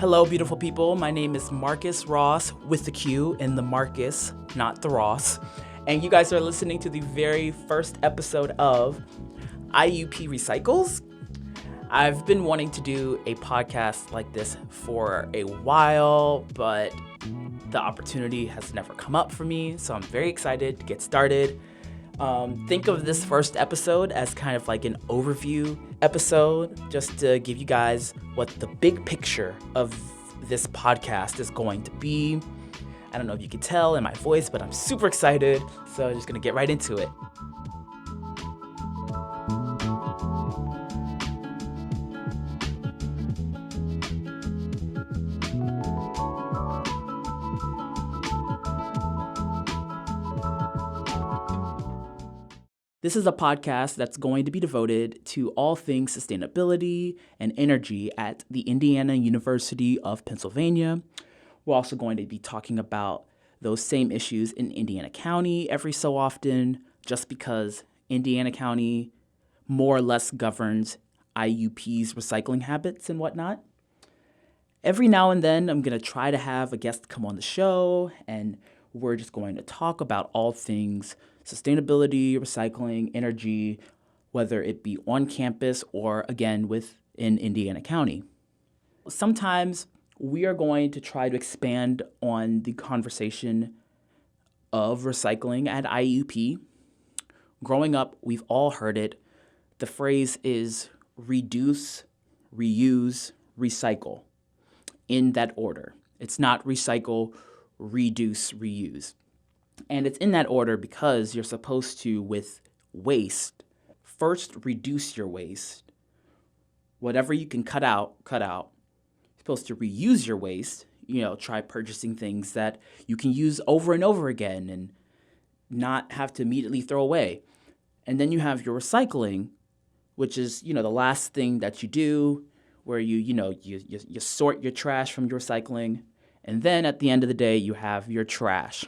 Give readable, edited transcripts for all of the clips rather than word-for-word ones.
Hello, beautiful people. My name is Marcus Ross with the Q in the Marcus, not the Ross. And you guys are listening to the very first episode of IUP Recycles. I've been wanting to do a podcast like this for a while, but the opportunity has never come up for me. So I'm very excited to get started. Think of this first episode as kind of like an overview episode, just to give you guys what the big picture of this podcast is going to be. I don't know if you can tell in my voice, but I'm super excited. So I'm just going to get right into it. This is a podcast that's going to be devoted to all things sustainability and energy at the Indiana University of Pennsylvania. We're also going to be talking about those same issues in Indiana County every so often, just because Indiana County more or less governs IUP's recycling habits and whatnot. Every now and then, I'm going to try to have a guest come on the show, and we're just going to talk about all things sustainability, recycling, energy, whether it be on campus or, again, within Indiana County. Sometimes we are going to try to expand on the conversation of recycling at IUP. Growing up, we've all heard it. The phrase is reduce, reuse, recycle, in that order. It's not recycle, reduce, reuse. And it's in that order because you're supposed to, with waste, first reduce your waste. Whatever you can cut out. You're supposed to reuse your waste. Try purchasing things that you can use over and over again and not have to immediately throw away. And then you have your recycling, which is, the last thing that you do, where you sort your trash from your recycling. And then at the end of the day, you have your trash.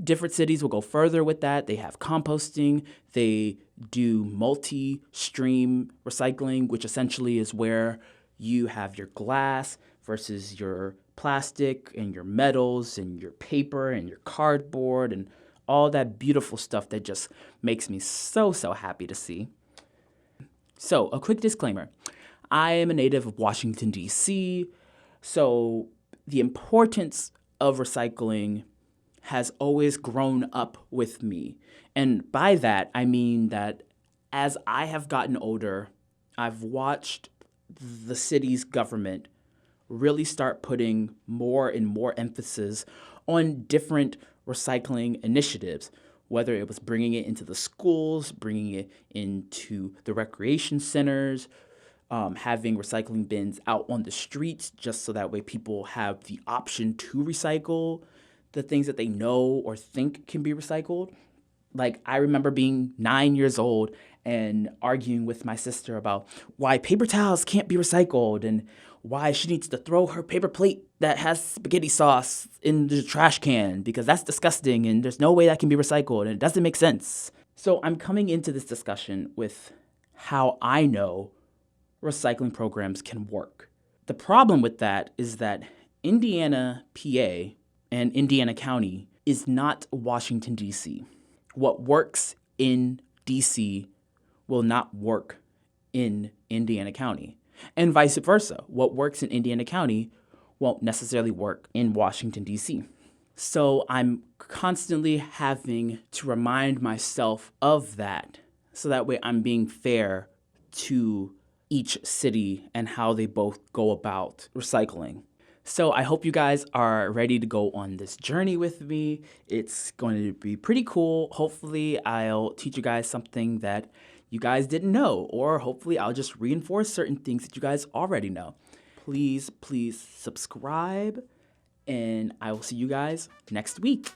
Different cities will go further with that. They have composting. They do multi-stream recycling, which essentially is where you have your glass versus your plastic and your metals and your paper and your cardboard and all that beautiful stuff that just makes me so happy to see. So, a quick disclaimer. I am a native of Washington, D.C., so the importance of recycling has always grown up with me. And by that, I mean that as I have gotten older, I've watched the city's government really start putting more and more emphasis on different recycling initiatives, whether it was bringing it into the schools, bringing it into the recreation centers, having recycling bins out on the streets just so that way people have the option to recycle the things that they know or think can be recycled. Like, I remember being 9 years old and arguing with my sister about why paper towels can't be recycled and why she needs to throw her paper plate that has spaghetti sauce in the trash can because that's disgusting and there's no way that can be recycled and it doesn't make sense. So I'm coming into this discussion with how I know recycling programs can work. The problem with that is that Indiana, PA, and Indiana County is not Washington, D.C. What works in D.C. will not work in Indiana County. And vice versa. What works in Indiana County won't necessarily work in Washington, D.C. So I'm constantly having to remind myself of that so that way I'm being fair to each city and how they both go about recycling. So I hope you guys are ready to go on this journey with me. It's going to be pretty cool. Hopefully I'll teach you guys something that you guys didn't know, or hopefully I'll just reinforce certain things that you guys already know. Please subscribe, and I will see you guys next week.